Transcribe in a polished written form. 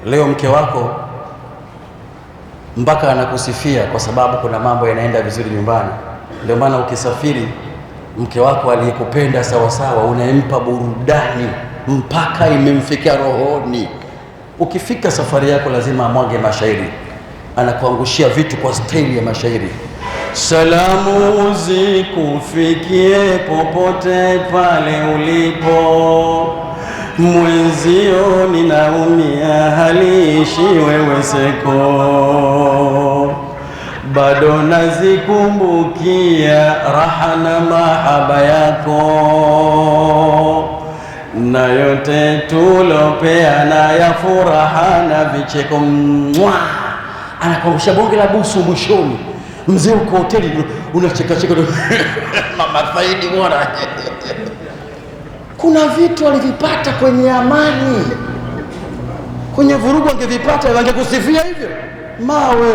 Leo mke wako mpaka anakusifia kwa sababu kuna mambo yanaenda vizuri nyumbani. Ndio maana ukisafiri, mke wako aliyekupenda sawa sawa unampa burudani mpaka imemfikia rohoni. Ukifika safari yako lazima amwage mashairi, anakuangushia vitu kwa staili ya mashairi. Salamu zikufikie popote pale ulipo, mwenzio ninaumia haliishi wewe seko, bado nazikumbukia raha na mahaba yako, na yote tulopeana ya furaha na vicheko. Anakuangusha bonge la busu mwishoni. Mzee uko hoteli unacheka cheka mama faidi bwana. Kuna vitu alivipata kwenye amani, kwenye vurugu angevipata, wangekusifia hivyo mawe.